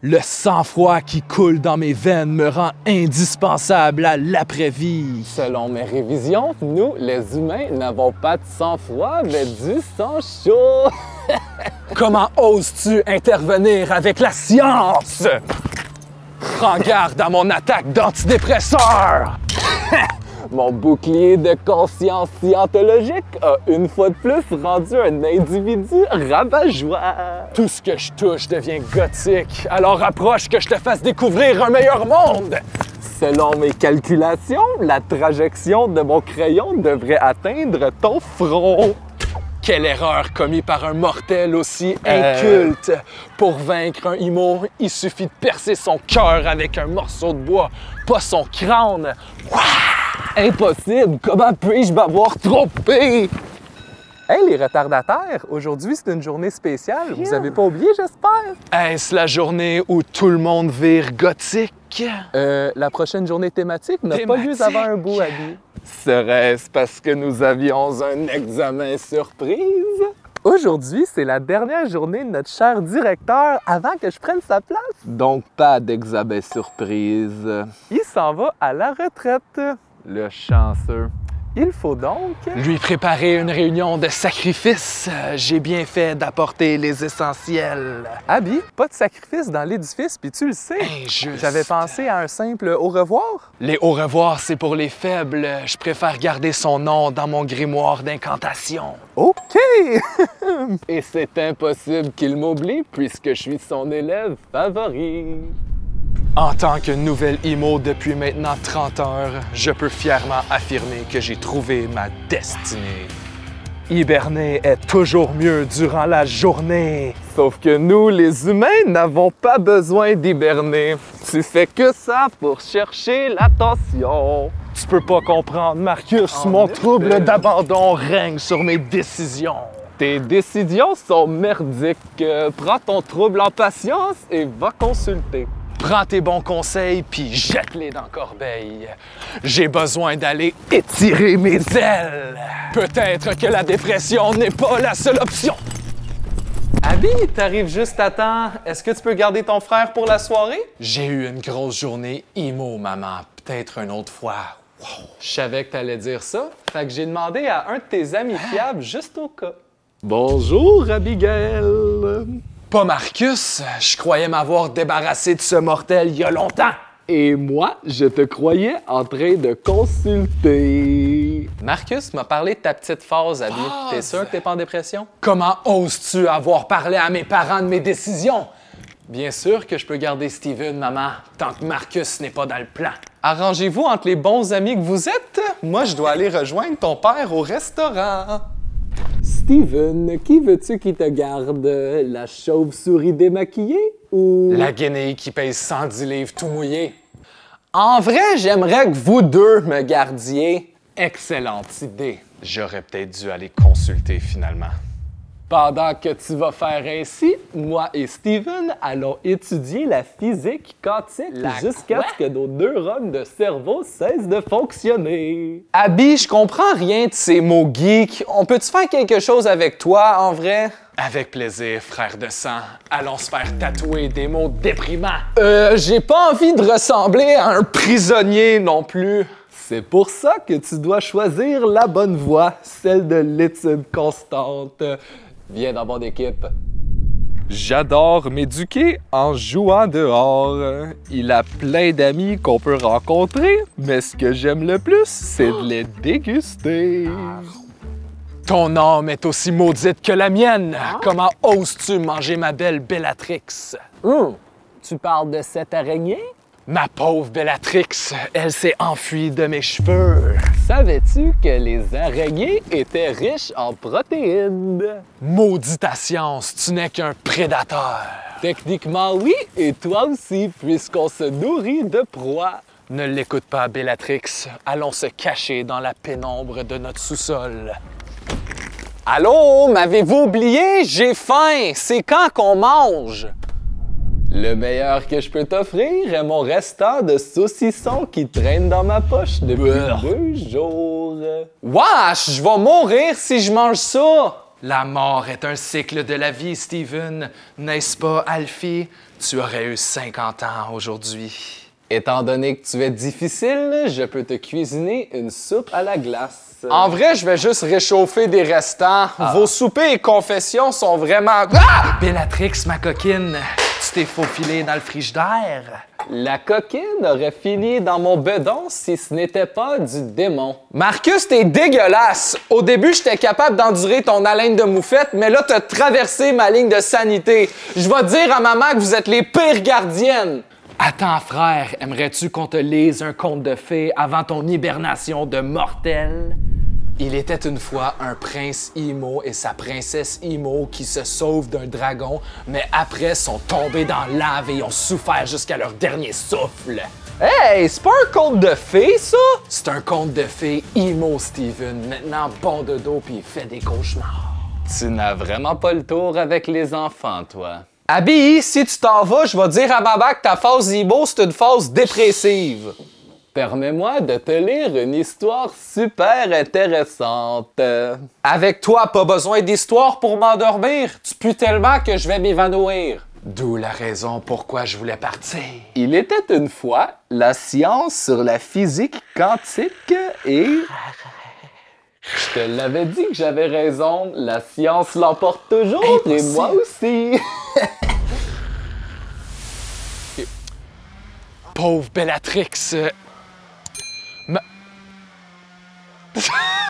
Le sang-froid qui coule dans mes veines me rend indispensable à l'après-vie. Selon mes révisions, nous, les humains, n'avons pas de sang-froid, mais du sang chaud. Comment oses-tu intervenir avec la science? Prends garde à mon attaque d'antidépresseur! Mon bouclier de conscience scientologique a une fois de plus rendu un individu rabat-joie. Tout ce que je touche devient gothique, alors approche que je te fasse découvrir un meilleur monde! Selon mes calculations, la trajection de mon crayon devrait atteindre ton front. Quelle erreur commise par un mortel aussi inculte! Pour vaincre un Imo, il suffit de percer son cœur avec un morceau de bois, pas son crâne. Ouah! Impossible! Comment puis-je m'avoir trompé? Hey les retardataires, aujourd'hui c'est une journée spéciale. Vous avez pas oublié, j'espère? Est-ce la journée où tout le monde vire gothique? La prochaine journée thématique n'a pas lieu avant un bout, Abby. Serait-ce parce que nous avions un examen surprise? Aujourd'hui, c'est la dernière journée de notre cher directeur avant que je prenne sa place. Donc pas d'examen surprise. Il s'en va à la retraite. Le chanceux. Il faut donc... lui préparer une réunion de sacrifice. J'ai bien fait d'apporter les essentiels. Abby, pas de sacrifice dans l'édifice, puis tu le sais. Injuste. J'avais pensé à un simple au revoir. Les au revoir, c'est pour les faibles. Je préfère garder son nom dans mon grimoire d'incantation. OK! Et c'est impossible qu'il m'oublie puisque je suis son élève favori. En tant que nouvelle Imo depuis maintenant 30 heures, je peux fièrement affirmer que j'ai trouvé ma destinée. Hiberner est toujours mieux durant la journée. Sauf que nous, les humains, n'avons pas besoin d'hiberner. Tu fais que ça pour chercher l'attention. Tu peux pas comprendre, Marcus, mon trouble d'abandon règne sur mes décisions. Tes décisions sont merdiques. Prends ton trouble en patience et va consulter. Prends tes bons conseils puis jette-les dans corbeille. J'ai besoin d'aller étirer mes ailes. Peut-être que la dépression n'est pas la seule option. Abby, t'arrives juste à temps. Est-ce que tu peux garder ton frère pour la soirée? J'ai eu une grosse journée Imo, maman. Peut-être une autre fois. Wow. Je savais que t'allais dire ça. Fait que j'ai demandé à un de tes amis fiables juste au cas. Bonjour, Abigail. Pas Marcus, je croyais m'avoir débarrassé de ce mortel il y a longtemps. Et moi, je te croyais en train de consulter. Marcus m'a parlé de ta petite phase, Abby. T'es sûr que t'es pas en dépression? Comment oses-tu avoir parlé à mes parents de mes décisions? Bien sûr que je peux garder Steven, maman, tant que Marcus n'est pas dans le plan. Arrangez-vous entre les bons amis que vous êtes. Moi, je dois aller rejoindre ton père au restaurant. Steven, qui veux-tu qui te garde? La chauve-souris démaquillée ou... la guenille qui pèse 110 livres tout mouillé? En vrai, j'aimerais que vous deux me gardiez. Excellente idée. J'aurais peut-être dû aller consulter finalement. Pendant que tu vas faire ainsi, moi et Steven allons étudier la physique quantique jusqu'à ce que nos neurones de cerveau cessent de fonctionner. Abby, je comprends rien de ces mots geeks. On peut-tu faire quelque chose avec toi, en vrai? Avec plaisir, frère de sang. Allons se faire tatouer des mots déprimants. J'ai pas envie de ressembler à un prisonnier non plus. C'est pour ça que tu dois choisir la bonne voie, celle de l'étude constante. Viens dans mon équipe. J'adore m'éduquer en jouant dehors. Il a plein d'amis qu'on peut rencontrer, mais ce que j'aime le plus, c'est de les déguster. Ton âme est aussi maudite que la mienne. Comment oses-tu manger ma belle Bellatrix? Tu parles de cette araignée? Ma pauvre Bellatrix, elle s'est enfuie de mes cheveux. Savais-tu que les araignées étaient riches en protéines? Maudite ta science, tu n'es qu'un prédateur. Techniquement, oui, et toi aussi, puisqu'on se nourrit de proies. Ne l'écoute pas, Bellatrix. Allons se cacher dans la pénombre de notre sous-sol. Allô, m'avez-vous oublié? J'ai faim! C'est quand qu'on mange? Le meilleur que je peux t'offrir est mon restant de saucisson qui traîne dans ma poche depuis 2 jours. Wesh, je vais mourir si je mange ça! La mort est un cycle de la vie, Steven. N'est-ce pas, Alfie? Tu aurais eu 50 ans aujourd'hui. Étant donné que tu es difficile, je peux te cuisiner une soupe à la glace. En vrai, je vais juste réchauffer des restants. Vos soupers et confessions sont vraiment... Ah! Bellatrix, ma coquine, tu t'es faufilée dans le frigidaire. La coquine aurait fini dans mon bedon si ce n'était pas du démon. Marcus, t'es dégueulasse! Au début, j'étais capable d'endurer ton haleine de moufette, mais là, t'as traversé ma ligne de sanité. Je vais dire à maman que vous êtes les pires gardiennes. Attends, frère, aimerais-tu qu'on te lise un conte de fées avant ton hibernation de mortel? Il était une fois un prince Imo et sa princesse Imo qui se sauvent d'un dragon, mais après sont tombés dans la lave et ont souffert jusqu'à leur dernier souffle. Hey, c'est pas un conte de fées, ça? C'est un conte de fées Imo, Steven. Maintenant, bon de dos puis fais des cauchemars. Tu n'as vraiment pas le tour avec les enfants, toi. Abby, si tu t'en vas, je vais dire à maman que ta phase Imo, c'est une phase dépressive. Permets-moi de te lire une histoire super intéressante. Avec toi, pas besoin d'histoire pour m'endormir. Tu pues tellement que je vais m'évanouir. D'où la raison pourquoi je voulais partir. Il était une fois la science sur la physique quantique et... Je te l'avais dit que j'avais raison, la science l'emporte toujours, et moi aussi. Pauvre Bellatrix.